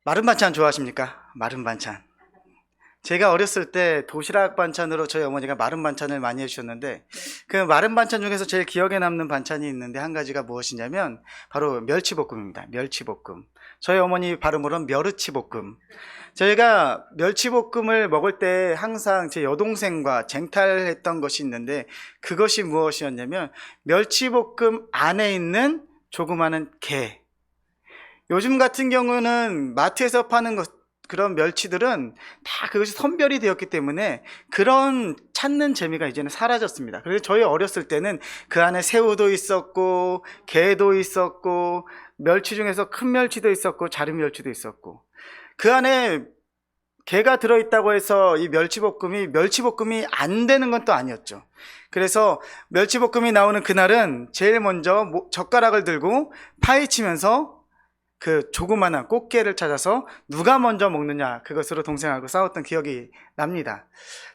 마른 반찬 좋아하십니까? 마른 반찬. 제가 어렸을 때 도시락 반찬으로 저희 어머니가 마른 반찬을 많이 해주셨는데, 그 마른 반찬 중에서 제일 기억에 남는 반찬이 있는데 한 가지가 무엇이냐면 바로 멸치볶음입니다. 멸치볶음. 저희 어머니 발음으로는 멸치볶음. 저희가 멸치볶음을 먹을 때 항상 제 여동생과 쟁탈했던 것이 있는데, 그것이 무엇이었냐면 멸치볶음 안에 있는 조그마한 게. 요즘 같은 경우는 마트에서 파는 그런 멸치들은 다 그것이 선별이 되었기 때문에 그런 찾는 재미가 이제는 사라졌습니다. 그래서 저희 어렸을 때는 그 안에 새우도 있었고 게도 있었고 멸치 중에서 큰 멸치도 있었고 작은 멸치도 있었고, 그 안에 게가 들어있다고 해서 이 멸치볶음이 안 되는 건 또 아니었죠. 그래서 멸치볶음이 나오는 그날은 제일 먼저 젓가락을 들고 파헤치면서 그 조그마한 꽃게를 찾아서 누가 먼저 먹느냐, 그것으로 동생하고 싸웠던 기억이 납니다.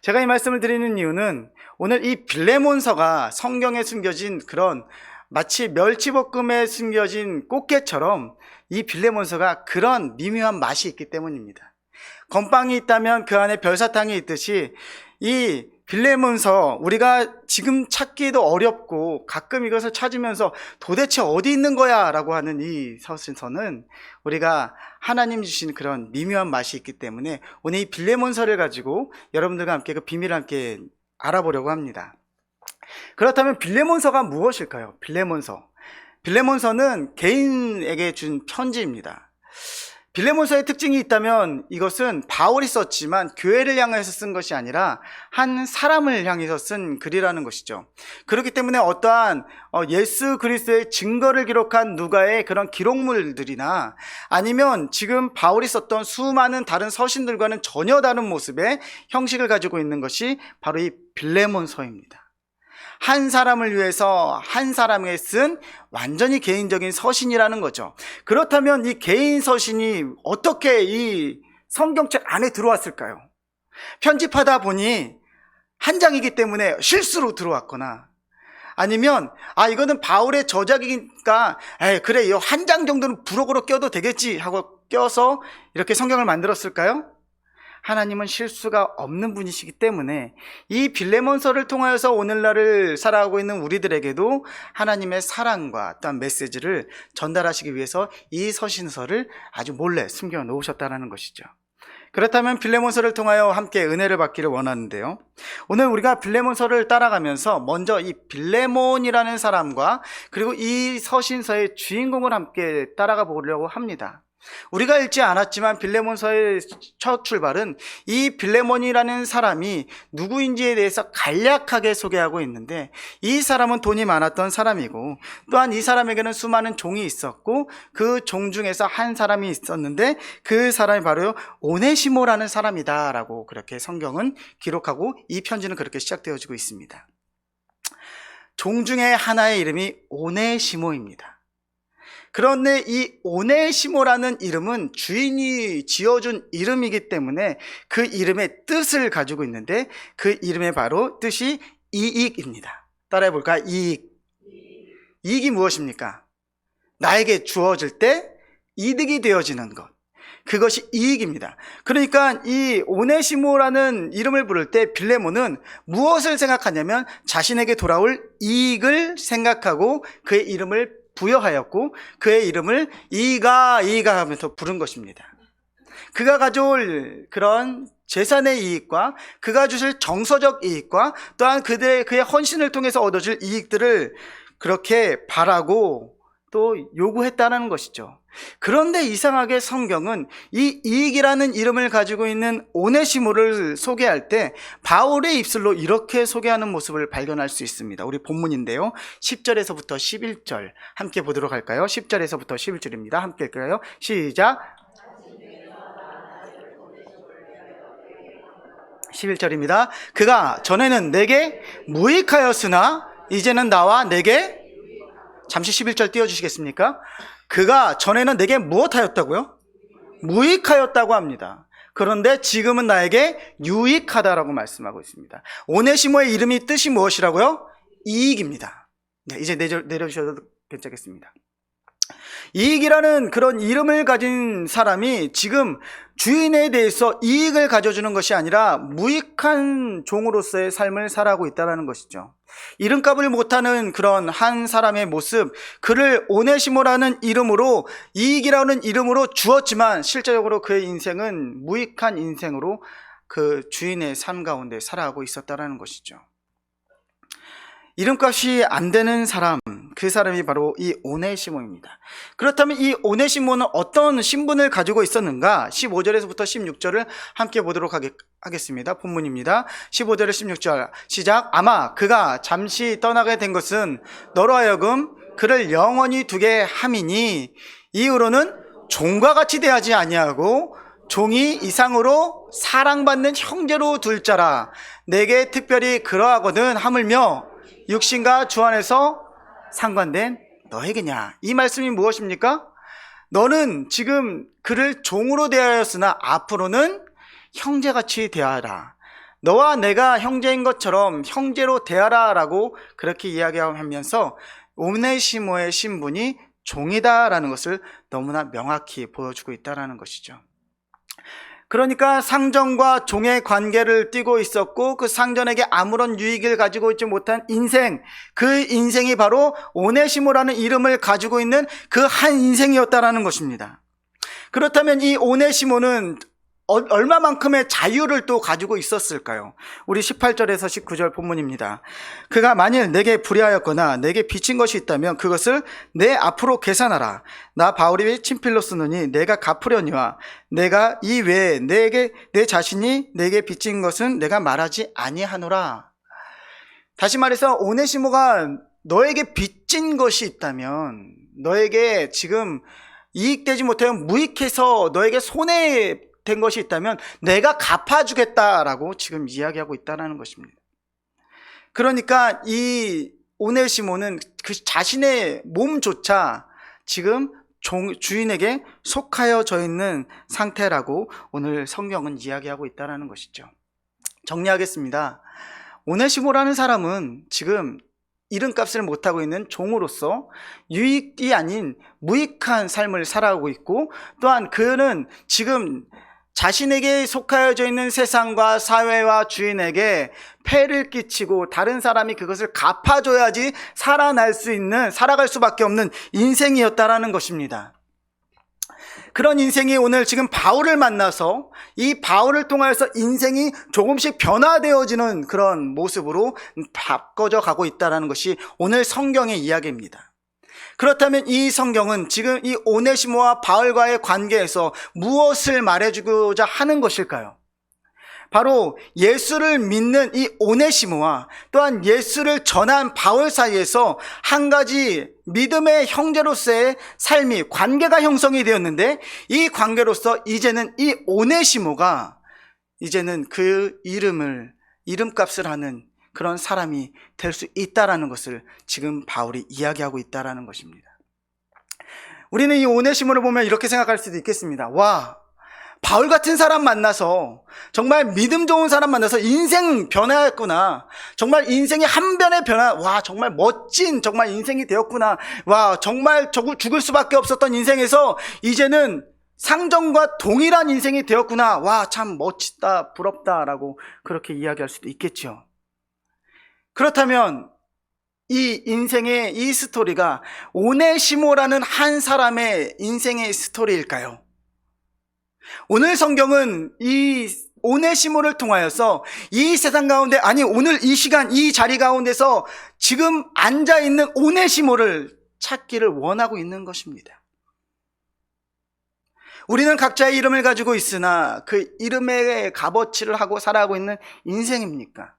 제가 이 말씀을 드리는 이유는 오늘 이 빌레몬서가 성경에 숨겨진 그런 마치 멸치볶음에 숨겨진 꽃게처럼 이 빌레몬서가 그런 미묘한 맛이 있기 때문입니다. 건빵이 있다면 그 안에 별사탕이 있듯이 이 빌레몬서, 우리가 지금 찾기도 어렵고 가끔 이것을 찾으면서 도대체 어디 있는 거야 라고 하는 이 서신서는 우리가 하나님 주신 그런 미묘한 맛이 있기 때문에 오늘 이 빌레몬서를 가지고 여러분들과 함께 그 비밀을 함께 알아보려고 합니다. 그렇다면 빌레몬서가 무엇일까요? 빌레몬서는 개인에게 준 편지입니다. 빌레몬서의 특징이 있다면 이것은 바울이 썼지만 교회를 향해서 쓴 것이 아니라 한 사람을 향해서 쓴 글이라는 것이죠. 그렇기 때문에 어떠한 예수 그리스도의 증거를 기록한 누가의 그런 기록물들이나 아니면 지금 바울이 썼던 수많은 다른 서신들과는 전혀 다른 모습의 형식을 가지고 있는 것이 바로 이 빌레몬서입니다. 한 사람을 위해서 한 사람에게 쓴 완전히 개인적인 서신이라는 거죠. 그렇다면 이 개인 서신이 어떻게 이 성경책 안에 들어왔을까요? 편집하다 보니 한 장이기 때문에 실수로 들어왔거나, 아니면 이거는 바울의 저작이니까 그래, 이 한 장 정도는 부록으로 껴도 되겠지 하고 껴서 이렇게 성경을 만들었을까요? 하나님은 실수가 없는 분이시기 때문에 이 빌레몬서를 통하여서 오늘날을 살아가고 있는 우리들에게도 하나님의 사랑과 또한 메시지를 전달하시기 위해서 이 서신서를 아주 몰래 숨겨 놓으셨다는 것이죠. 그렇다면 빌레몬서를 통하여 함께 은혜를 받기를 원하는데요, 오늘 우리가 빌레몬서를 따라가면서 먼저 이 빌레몬이라는 사람과 그리고 이 서신서의 주인공을 함께 따라가 보려고 합니다. 우리가 읽지 않았지만 빌레몬서의 첫 출발은 이 빌레몬이라는 사람이 누구인지에 대해서 간략하게 소개하고 있는데, 이 사람은 돈이 많았던 사람이고 또한 이 사람에게는 수많은 종이 있었고 그 종 중에서 한 사람이 있었는데 그 사람이 바로 오네시모라는 사람이다 라고 그렇게 성경은 기록하고 이 편지는 그렇게 시작되어지고 있습니다. 종 중에 하나의 이름이 오네시모입니다. 그런데 이 오네시모라는 이름은 주인이 지어준 이름이기 때문에 그 이름의 뜻을 가지고 있는데 그 이름의 바로 뜻이 이익입니다. 따라해볼까? 이익. 이익이 무엇입니까? 나에게 주어질 때 이득이 되어지는 것, 그것이 이익입니다. 그러니까 이 오네시모라는 이름을 부를 때 빌레몬은 무엇을 생각하냐면 자신에게 돌아올 이익을 생각하고 그의 이름을 부여하였고 그의 이름을 이가 하면서 부른 것입니다. 그가 가져올 그런 재산의 이익과 그가 주실 정서적 이익과 또한 그의 헌신을 통해서 얻어질 이익들을 그렇게 바라고 또 요구했다는 것이죠. 그런데 이상하게 성경은 이 이익이라는 이름을 가지고 있는 오네시모를 소개할 때 바울의 입술로 이렇게 소개하는 모습을 발견할 수 있습니다. 우리 본문인데요, 10절에서부터 11절 함께 보도록 할까요? 10절에서부터 11절입니다. 함께 읽어요. 시작. 11절입니다. 그가 전에는 내게 무익하였으나 이제는 나와 내게, 잠시 11절 띄워주시겠습니까? 그가 전에는 내게 무엇하였다고요? 무익하였다고 합니다. 그런데 지금은 나에게 유익하다라고 말씀하고 있습니다. 오네시모의 이름이 뜻이 무엇이라고요? 이익입니다. 네, 이제 내려주셔도 괜찮겠습니다. 이익이라는 그런 이름을 가진 사람이 지금 주인에 대해서 이익을 가져주는 것이 아니라 무익한 종으로서의 삶을 살아가고 있다는 것이죠. 이름값을 못하는 그런 한 사람의 모습, 그를 오네시모라는 이름으로, 이익이라는 이름으로 주었지만 실제적으로 그의 인생은 무익한 인생으로 그 주인의 삶 가운데 살아가고 있었다는 것이죠. 이름값이 안 되는 사람, 그 사람이 바로 이 오네시모입니다. 그렇다면 이 오네시모는 어떤 신분을 가지고 있었는가? 15절에서부터 16절을 함께 보도록 하겠습니다. 본문입니다. 15절에 16절 시작. 아마 그가 잠시 떠나게 된 것은 너로 하여금 그를 영원히 두게 함이니 이후로는 종과 같이 대하지 아니하고 종이 이상으로 사랑받는 형제로 둘 자라. 내게 특별히 그러하거든 하물며 육신과 주 안에서 상관된 너에게냐. 이 말씀이 무엇입니까? 너는 지금 그를 종으로 대하였으나 앞으로는 형제같이 대하라. 너와 내가 형제인 것처럼 형제로 대하라 라고 그렇게 이야기하면서 오네시모의 신분이 종이다라는 것을 너무나 명확히 보여주고 있다는 것이죠. 그러니까 상전과 종의 관계를 띠고 있었고 그 상전에게 아무런 유익을 가지고 있지 못한 인생, 그 인생이 바로 오네시모라는 이름을 가지고 있는 그 한 인생이었다라는 것입니다. 그렇다면 이 오네시모는 얼마만큼의 자유를 또 가지고 있었을까요? 우리 18절에서 19절 본문입니다. 그가 만일 내게 불의하였거나 내게 빚진 것이 있다면 그것을 내 앞으로 계산하라. 나 바울이 친필로 쓰느니 내가 갚으려니와 내가 이 외에 내 자신이 내게 빚진 것은 내가 말하지 아니하노라. 다시 말해서 오네시모가 너에게 빚진 것이 있다면, 너에게 지금 이익되지 못하여 무익해서 너에게 손해된 것이 있다면 내가 갚아주겠다라고 지금 이야기하고 있다는 것입니다. 그러니까 이 오네시모는 그 자신의 몸조차 지금 주인에게 속하여져 있는 상태라고 오늘 성경은 이야기하고 있다는 것이죠. 정리하겠습니다. 오네시모라는 사람은 지금 이름값을 못하고 있는 종으로서 유익이 아닌 무익한 삶을 살아가고 있고, 또한 그는 지금 자신에게 속하여져 있는 세상과 사회와 주인에게 폐를 끼치고 다른 사람이 그것을 갚아줘야지 살아갈 수밖에 없는 인생이었다라는 것입니다. 그런 인생이 오늘 지금 바울을 만나서 이 바울을 통하여서 인생이 조금씩 변화되어지는 그런 모습으로 바꿔져 가고 있다는 것이 오늘 성경의 이야기입니다. 그렇다면 이 성경은 지금 이 오네시모와 바울과의 관계에서 무엇을 말해주고자 하는 것일까요? 바로 예수를 믿는 이 오네시모와 또한 예수를 전한 바울 사이에서 한 가지 믿음의 형제로서의 삶이, 관계가 형성이 되었는데, 이 관계로서 이제는 이 오네시모가 이제는 그 이름값을 하는 그런 사람이 될 수 있다라는 것을 지금 바울이 이야기하고 있다라는 것입니다. 우리는 이 오네시모를 보면 이렇게 생각할 수도 있겠습니다. 와, 바울 같은 사람 만나서, 정말 믿음 좋은 사람 만나서 인생 변화했구나. 정말 인생이 한 변의 변화, 와, 정말 멋진 정말 인생이 되었구나. 와, 정말 죽을 수밖에 없었던 인생에서 이제는 상전과 동일한 인생이 되었구나. 와, 참 멋지다, 부럽다라고 그렇게 이야기할 수도 있겠죠. 그렇다면 이 인생의 이 스토리가 오네시모라는 한 사람의 인생의 스토리일까요? 오늘 성경은 이 오네시모를 통하여서 이 세상 가운데, 아니 오늘 이 시간 이 자리 가운데서 지금 앉아있는 오네시모를 찾기를 원하고 있는 것입니다. 우리는 각자의 이름을 가지고 있으나 그 이름의 값어치를 하고 살아가고 있는 인생입니까?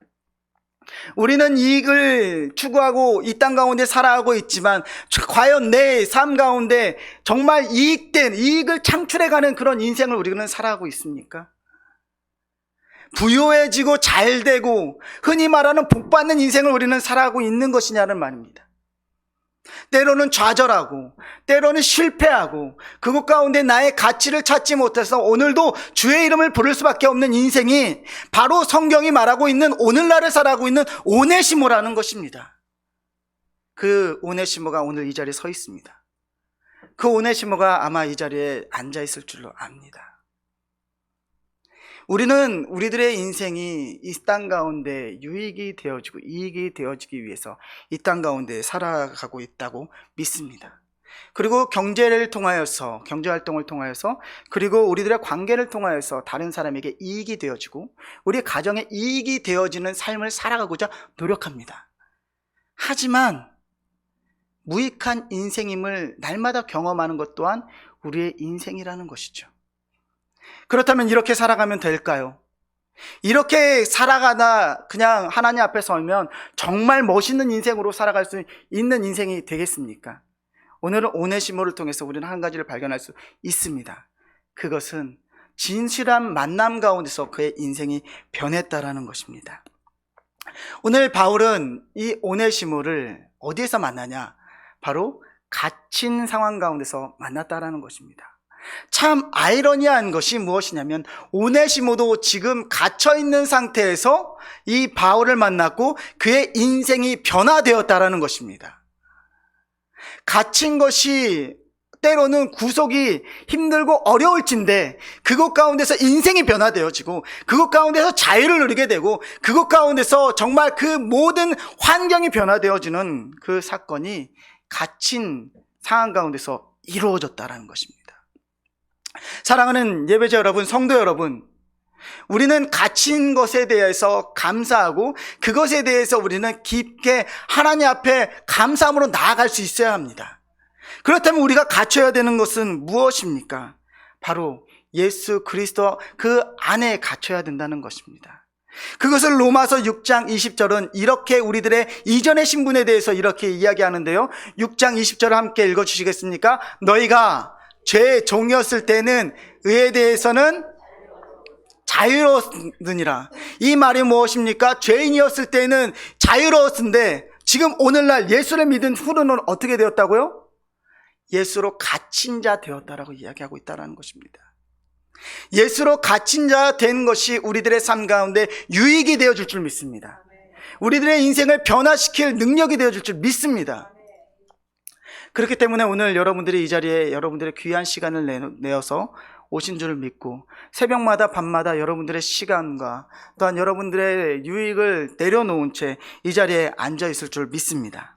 우리는 이익을 추구하고 이 땅 가운데 살아가고 있지만 과연 내 삶 가운데 정말 이익을 창출해가는 그런 인생을 우리는 살아가고 있습니까? 부유해지고 잘되고 흔히 말하는 복받는 인생을 우리는 살아가고 있는 것이냐는 말입니다. 때로는 좌절하고 때로는 실패하고 그것 가운데 나의 가치를 찾지 못해서 오늘도 주의 이름을 부를 수밖에 없는 인생이 바로 성경이 말하고 있는 오늘날을 살아가고 있는 오네시모라는 것입니다. 그 오네시모가 오늘 이 자리에 서 있습니다. 그 오네시모가 아마 이 자리에 앉아 있을 줄로 압니다. 우리는 우리들의 인생이 이 땅 가운데 유익이 되어지고 이익이 되어지기 위해서 이 땅 가운데 살아가고 있다고 믿습니다. 그리고 경제를 통하여서, 경제활동을 통하여서, 그리고 우리들의 관계를 통하여서 다른 사람에게 이익이 되어지고 우리의 가정에 이익이 되어지는 삶을 살아가고자 노력합니다. 하지만 무익한 인생임을 날마다 경험하는 것 또한 우리의 인생이라는 것이죠. 그렇다면 이렇게 살아가면 될까요? 이렇게 살아가다 그냥 하나님 앞에 서면 정말 멋있는 인생으로 살아갈 수 있는 인생이 되겠습니까? 오늘은 오네시모를 통해서 우리는 한 가지를 발견할 수 있습니다. 그것은 진실한 만남 가운데서 그의 인생이 변했다라는 것입니다. 오늘 바울은 이 오네시모를 어디에서 만나냐? 바로 갇힌 상황 가운데서 만났다라는 것입니다. 참 아이러니한 것이 무엇이냐면 오네시모도 지금 갇혀있는 상태에서 이 바울을 만났고 그의 인생이 변화되었다라는 것입니다. 갇힌 것이 때로는 구속이 힘들고 어려울진데 그것 가운데서 인생이 변화되어지고 그것 가운데서 자유를 누리게 되고 그것 가운데서 정말 그 모든 환경이 변화되어지는 그 사건이 갇힌 상황 가운데서 이루어졌다는 것입니다. 사랑하는 예배자 여러분, 성도 여러분, 우리는 갇힌 것에 대해서 감사하고 그것에 대해서 우리는 깊게 하나님 앞에 감사함으로 나아갈 수 있어야 합니다. 그렇다면 우리가 갖춰야 되는 것은 무엇입니까? 바로 예수 그리스도 그 안에 갖춰야 된다는 것입니다. 그것을 로마서 6장 20절은 이렇게 우리들의 이전의 신분에 대해서 이렇게 이야기하는데요. 6장 20절을 함께 읽어주시겠습니까? 너희가 죄의 종이었을 때는 의에 대해서는 자유로웠느니라. 이 말이 무엇입니까? 죄인이었을 때는 자유로웠는데 지금 오늘날 예수를 믿은 후로는 어떻게 되었다고요? 예수로 갇힌 자 되었다라고 이야기하고 있다는 것입니다. 예수로 갇힌 자 된 것이 우리들의 삶 가운데 유익이 되어줄 줄 믿습니다. 우리들의 인생을 변화시킬 능력이 되어줄 줄 믿습니다. 그렇기 때문에 오늘 여러분들이 이 자리에 여러분들의 귀한 시간을 내어서 오신 줄을 믿고 새벽마다 밤마다 여러분들의 시간과 또한 여러분들의 유익을 내려놓은 채 이 자리에 앉아 있을 줄 믿습니다.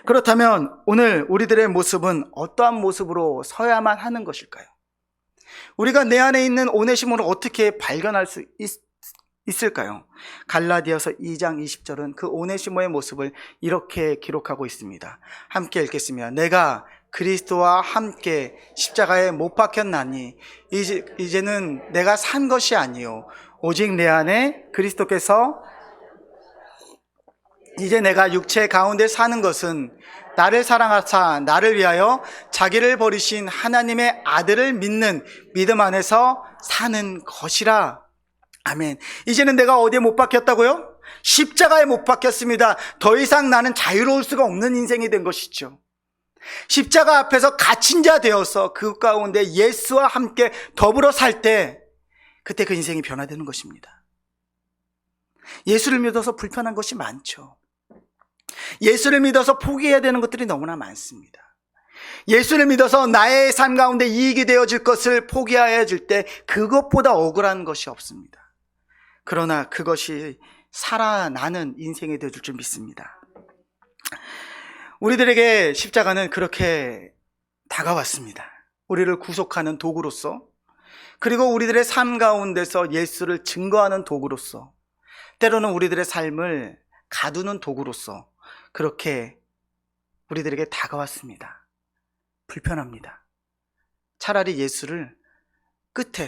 그렇다면 오늘 우리들의 모습은 어떠한 모습으로 서야만 하는 것일까요? 우리가 내 안에 있는 오네시모를 어떻게 발견할 수 있을까요? 갈라디아서 2장 20절은 그 오네시모의 모습을 이렇게 기록하고 있습니다. 함께 읽겠습니다. 내가 그리스도와 함께 십자가에 못 박혔나니 이제는 내가 산 것이 아니요 오직 내 안에 그리스도께서 이제 내가 육체 가운데 사는 것은 나를 사랑하사 나를 위하여 자기를 버리신 하나님의 아들을 믿는 믿음 안에서 사는 것이라. 아멘. 이제는 내가 어디에 못 박혔다고요? 십자가에 못 박혔습니다. 더 이상 나는 자유로울 수가 없는 인생이 된 것이죠. 십자가 앞에서 갇힌 자 되어서 그 가운데 예수와 함께 더불어 살 때 그때 그 인생이 변화되는 것입니다. 예수를 믿어서 불편한 것이 많죠. 예수를 믿어서 포기해야 되는 것들이 너무나 많습니다. 예수를 믿어서 나의 삶 가운데 이익이 되어질 것을 포기해야 될 때 그것보다 억울한 것이 없습니다. 그러나 그것이 살아나는 인생이 되어줄 줄 믿습니다. 우리들에게 십자가는 그렇게 다가왔습니다. 우리를 구속하는 도구로서, 그리고 우리들의 삶 가운데서 예수를 증거하는 도구로서, 때로는 우리들의 삶을 가두는 도구로서 그렇게 우리들에게 다가왔습니다. 불편합니다. 차라리 예수를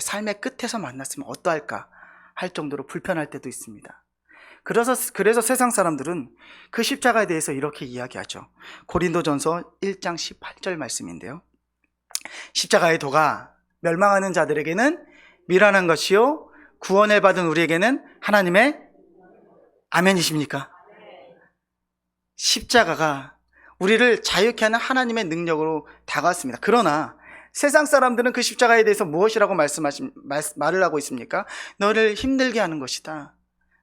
삶의 끝에서 만났으면 어떠할까 할 정도로 불편할 때도 있습니다. 그래서 세상 사람들은 그 십자가에 대해서 이렇게 이야기하죠. 고린도전서 1장 18절 말씀인데요. 십자가의 도가 멸망하는 자들에게는 미련한 것이요 구원을 받은 우리에게는 하나님의 아멘이십니까? 십자가가 우리를 자유케 하는 하나님의 능력으로 다가왔습니다. 그러나 세상 사람들은 그 십자가에 대해서 무엇이라고 말을 하고 있습니까? 너를 힘들게 하는 것이다.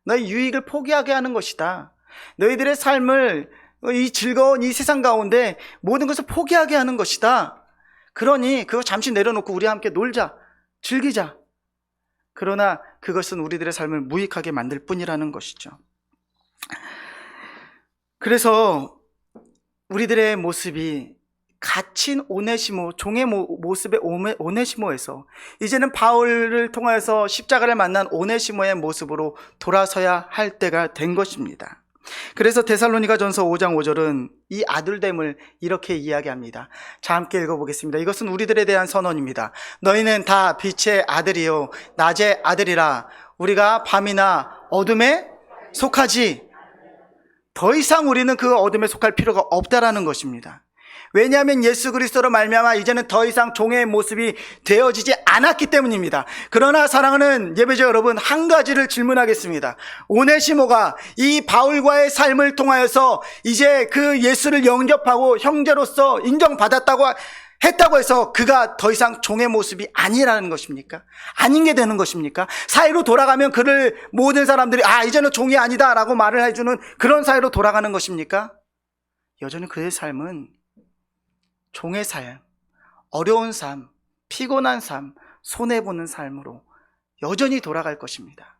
너의 유익을 포기하게 하는 것이다. 너희들의 삶을 이 즐거운 이 세상 가운데 모든 것을 포기하게 하는 것이다. 그러니 그거 잠시 내려놓고 우리 함께 놀자, 즐기자. 그러나 그것은 우리들의 삶을 무익하게 만들 뿐이라는 것이죠. 그래서 우리들의 모습이 갇힌 오네시모, 종의 모습의 오네시모에서 이제는 바울을 통하여서 십자가를 만난 오네시모의 모습으로 돌아서야 할 때가 된 것입니다. 그래서 데살로니가전서 5장 5절은 이 아들됨을 이렇게 이야기합니다. 자, 함께 읽어보겠습니다. 이것은 우리들에 대한 선언입니다. 너희는 다 빛의 아들이요 낮의 아들이라. 우리가 밤이나 어둠에 속하지. 더 이상 우리는 그 어둠에 속할 필요가 없다라는 것입니다. 왜냐하면 예수 그리스도로 말미암아 이제는 더 이상 종의 모습이 되어지지 않았기 때문입니다. 그러나 사랑하는 예배자 여러분, 한 가지를 질문하겠습니다. 오네시모가 이 바울과의 삶을 통하여서 이제 그 예수를 영접하고 형제로서 인정받았다고 했다고 해서 그가 더 이상 종의 모습이 아니라는 것입니까? 아닌 게 되는 것입니까? 사이로 돌아가면 그를 모든 사람들이 이제는 종이 아니다 라고 말을 해주는 그런 사이로 돌아가는 것입니까? 여전히 그의 삶은 종의 삶, 어려운 삶, 피곤한 삶, 손해보는 삶으로 여전히 돌아갈 것입니다.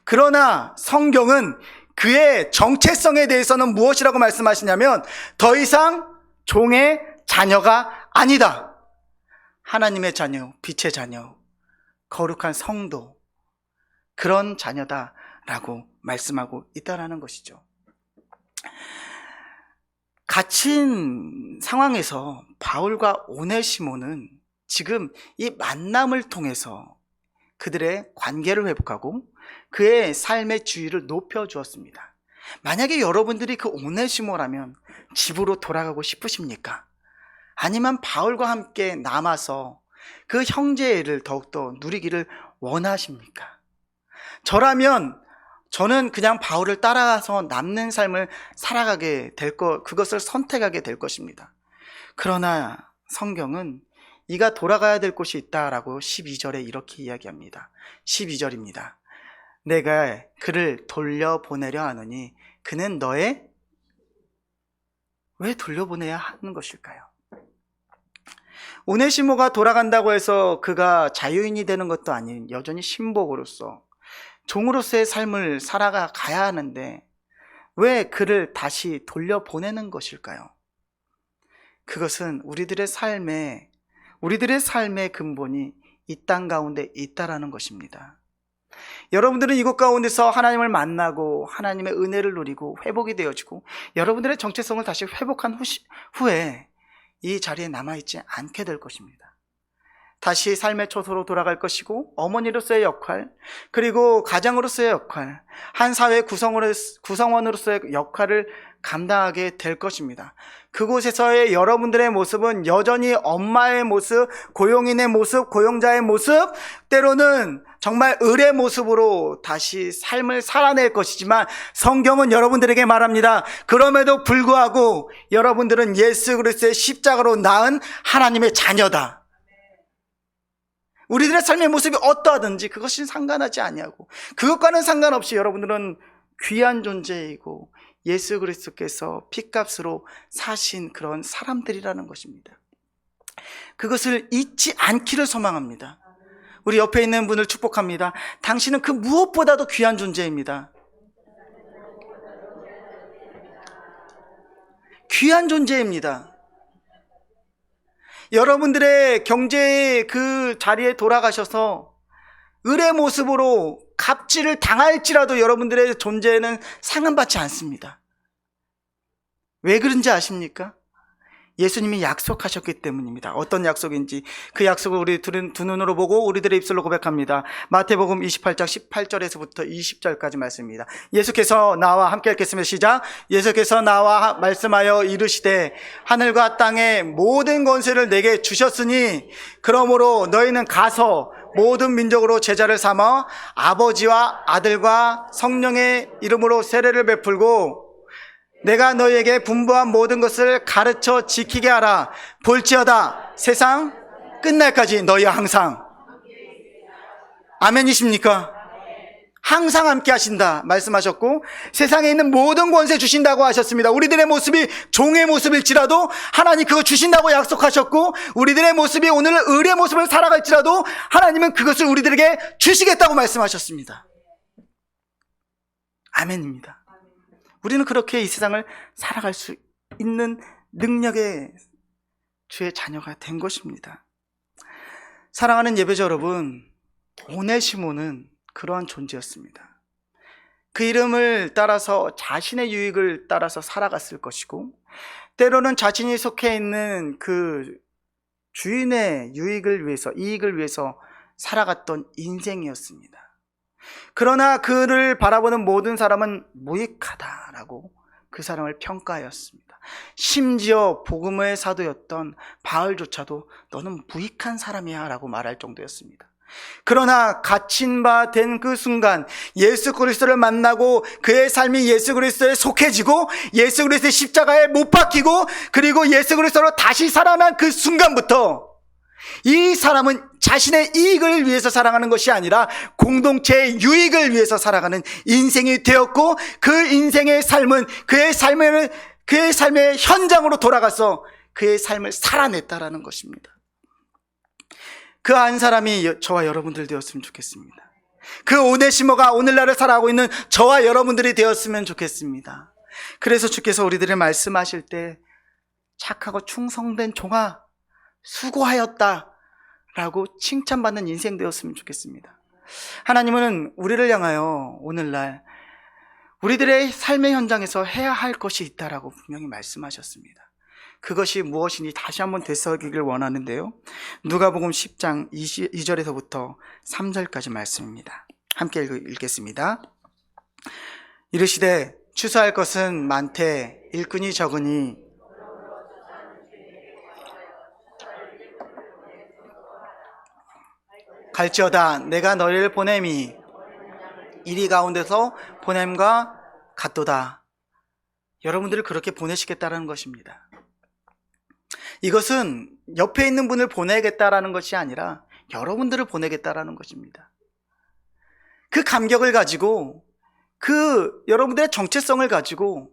그러나 성경은 그의 정체성에 대해서는 무엇이라고 말씀하시냐면 더 이상 종의 자녀가 아니다. 하나님의 자녀, 빛의 자녀, 거룩한 성도, 그런 자녀다라고 말씀하고 있다라는 것이죠. 갇힌 상황에서 바울과 오네시모는 지금 이 만남을 통해서 그들의 관계를 회복하고 그의 삶의 지위를 높여주었습니다. 만약에 여러분들이 그 오네시모라면 집으로 돌아가고 싶으십니까? 아니면 바울과 함께 남아서 그 형제를 더욱더 누리기를 원하십니까? 저라면 저는 그냥 바울을 따라가서 남는 삶을 살아가게 될 그것을 선택하게 될 것입니다. 그러나 성경은 이가 돌아가야 될 곳이 있다라고 12절에 이렇게 이야기합니다. 12절입니다. 내가 그를 돌려보내려 하노니 그는 너의 왜 돌려보내야 하는 것일까요? 오네시모가 돌아간다고 해서 그가 자유인이 되는 것도 아닌 여전히 신복으로서 종으로서의 삶을 살아가야 하는데 왜 그를 다시 돌려보내는 것일까요? 그것은 우리들의 삶의 근본이 이 땅 가운데 있다라는 것입니다. 여러분들은 이곳 가운데서 하나님을 만나고 하나님의 은혜를 누리고 회복이 되어지고 여러분들의 정체성을 다시 회복한 후에 이 자리에 남아있지 않게 될 것입니다. 다시 삶의 초소로 돌아갈 것이고 어머니로서의 역할, 그리고 가장으로서의 역할, 한 사회 구성원으로서의 역할을 감당하게 될 것입니다. 그곳에서의 여러분들의 모습은 여전히 엄마의 모습, 고용인의 모습, 고용자의 모습, 때로는 정말 을의 모습으로 다시 삶을 살아낼 것이지만 성경은 여러분들에게 말합니다. 그럼에도 불구하고 여러분들은 예수 그리스도의 십자가로 낳은 하나님의 자녀다. 우리들의 삶의 모습이 어떠하든지 그것이 상관하지 아니하고 그것과는 상관없이 여러분들은 귀한 존재이고 예수 그리스도께서 핏값으로 사신 그런 사람들이라는 것입니다. 그것을 잊지 않기를 소망합니다. 우리 옆에 있는 분을 축복합니다. 당신은 그 무엇보다도 귀한 존재입니다. 귀한 존재입니다. 여러분들의 경제의 그 자리에 돌아가셔서 을의 모습으로 갑질을 당할지라도 여러분들의 존재는 상흔받지 않습니다. 왜 그런지 아십니까? 예수님이 약속하셨기 때문입니다. 어떤 약속인지 그 약속을 우리 두 눈으로 보고 우리들의 입술로 고백합니다. 마태복음 28장 18절에서부터 20절까지 말씀입니다. 예수께서 나와 함께 읽겠습니다. 시작. 예수께서 나와 말씀하여 이르시되 하늘과 땅의 모든 권세를 내게 주셨으니 그러므로 너희는 가서 모든 민족으로 제자를 삼아 아버지와 아들과 성령의 이름으로 세례를 베풀고 내가 너희에게 분부한 모든 것을 가르쳐 지키게 하라. 볼지어다 세상 끝날까지 너희와 항상. 아멘이십니까? 항상 함께 하신다 말씀하셨고, 세상에 있는 모든 권세 주신다고 하셨습니다. 우리들의 모습이 종의 모습일지라도 하나님 그거 주신다고 약속하셨고, 우리들의 모습이 오늘 의의 모습을 살아갈지라도 하나님은 그것을 우리들에게 주시겠다고 말씀하셨습니다. 아멘입니다. 우리는 그렇게 이 세상을 살아갈 수 있는 능력의 주의 자녀가 된 것입니다. 사랑하는 예배자 여러분, 오네시모는 그러한 존재였습니다. 그 이름을 따라서 자신의 유익을 따라서 살아갔을 것이고, 때로는 자신이 속해 있는 그 주인의 유익을 위해서, 이익을 위해서 살아갔던 인생이었습니다. 그러나 그를 바라보는 모든 사람은 무익하다라고 그 사람을 평가하였습니다. 심지어 복음의 사도였던 바울조차도 너는 무익한 사람이야 라고 말할 정도였습니다. 그러나 갇힌 바 된 그 순간 예수 그리스도를 만나고 그의 삶이 예수 그리스도에 속해지고 예수 그리스도의 십자가에 못 박히고 그리고 예수 그리스도로 다시 살아난 그 순간부터 이 사람은 자신의 이익을 위해서 살아가는 것이 아니라 공동체의 유익을 위해서 살아가는 인생이 되었고, 그 인생의 삶은 그의 삶의 현장으로 돌아가서 그의 삶을 살아냈다라는 것입니다. 그 한 사람이 저와 여러분들 되었으면 좋겠습니다. 그 오네시모가 오늘날을 살아가고 있는 저와 여러분들이 되었으면 좋겠습니다. 그래서 주께서 우리들을 말씀하실 때 착하고 충성된 종아 수고하였다 라고 칭찬받는 인생 되었으면 좋겠습니다. 하나님은 우리를 향하여 오늘날 우리들의 삶의 현장에서 해야 할 것이 있다라고 분명히 말씀하셨습니다. 그것이 무엇이니 다시 한번 되새기길 원하는데요, 누가복음 10장 2절에서부터 3절까지 말씀입니다. 함께 읽겠습니다. 이르시되 추수할 것은 많되 일꾼이 적으니 갈지어다 내가 너희를 보냄이 이리 가운데서 보냄과 같도다. 여러분들을 그렇게 보내시겠다라는 것입니다. 이것은 옆에 있는 분을 보내겠다라는 것이 아니라 여러분들을 보내겠다라는 것입니다. 그 감격을 가지고, 그 여러분들의 정체성을 가지고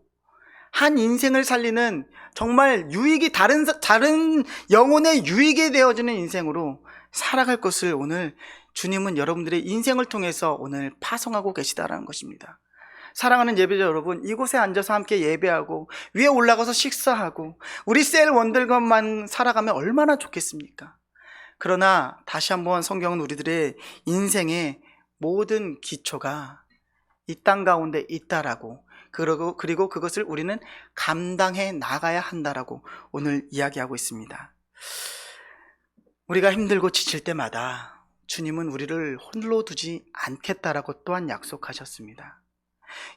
한 인생을 살리는 정말 유익이 다른 영혼의 유익이 되어지는 인생으로 살아갈 것을 오늘 주님은 여러분들의 인생을 통해서 오늘 파송하고 계시다라는 것입니다. 사랑하는 예배자 여러분, 이곳에 앉아서 함께 예배하고 위에 올라가서 식사하고 우리 셀 원들것만 살아가면 얼마나 좋겠습니까? 그러나 다시 한번 성경은 우리들의 인생의 모든 기초가 이 땅 가운데 있다라고, 그리고 그것을 우리는 감당해 나가야 한다라고 오늘 이야기하고 있습니다. 우리가 힘들고 지칠 때마다 주님은 우리를 홀로 두지 않겠다라고 또한 약속하셨습니다.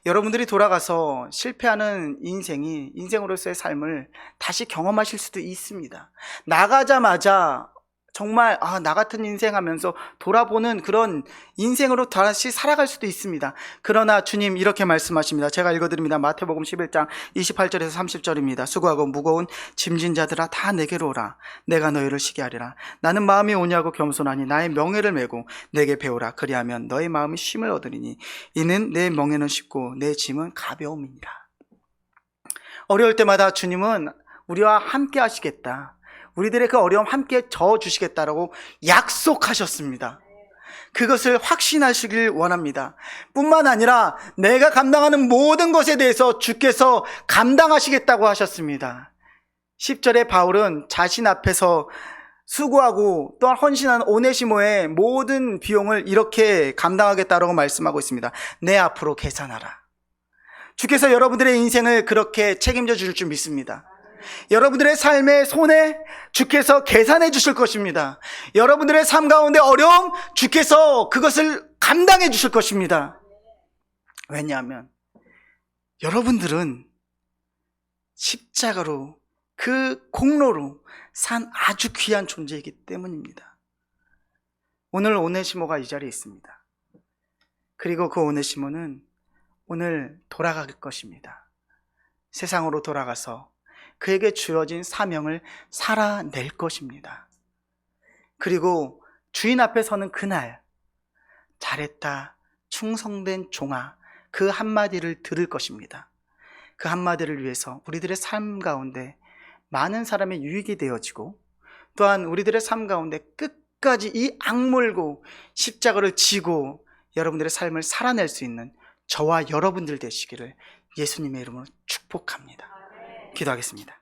여러분들이 돌아가서 실패하는 인생으로서의 삶을 다시 경험하실 수도 있습니다. 나가자마자 정말 나 같은 인생 하면서 돌아보는 그런 인생으로 다시 살아갈 수도 있습니다. 그러나 주님 이렇게 말씀하십니다. 제가 읽어드립니다. 마태복음 11장 28절에서 30절입니다. 수고하고 무거운 짐진 자들아 다 내게로 오라. 내가 너희를 쉬게 하리라. 나는 마음이 온유하고 겸손하니 나의 명예를 메고 내게 배우라. 그리하면 너의 마음이 쉼을 얻으리니 이는 내 명예는 쉽고 내 짐은 가벼움이니라. 어려울 때마다 주님은 우리와 함께 하시겠다, 우리들의 그 어려움 함께 저어주시겠다라고 약속하셨습니다. 그것을 확신하시길 원합니다. 뿐만 아니라 내가 감당하는 모든 것에 대해서 주께서 감당하시겠다고 하셨습니다. 10절에 바울은 자신 앞에서 수고하고 또한 헌신한 오네시모의 모든 비용을 이렇게 감당하겠다라고 말씀하고 있습니다. 내 앞으로 계산하라. 주께서 여러분들의 인생을 그렇게 책임져 주실 줄 믿습니다. 여러분들의 삶의 손에 주께서 계산해 주실 것입니다. 여러분들의 삶 가운데 어려움 주께서 그것을 감당해 주실 것입니다. 왜냐하면 여러분들은 십자가로 그 공로로 산 아주 귀한 존재이기 때문입니다. 오늘 오네시모가 이 자리에 있습니다. 그리고 그 오네시모는 오늘 돌아갈 것입니다. 세상으로 돌아가서 그에게 주어진 사명을 살아낼 것입니다. 그리고 주인 앞에 서는 그날 잘했다, 충성된 종아, 그 한마디를 들을 것입니다. 그 한마디를 위해서 우리들의 삶 가운데 많은 사람의 유익이 되어지고, 또한 우리들의 삶 가운데 끝까지 이 악물고 십자가를 지고 여러분들의 삶을 살아낼 수 있는 저와 여러분들 되시기를 예수님의 이름으로 축복합니다. 기도하겠습니다.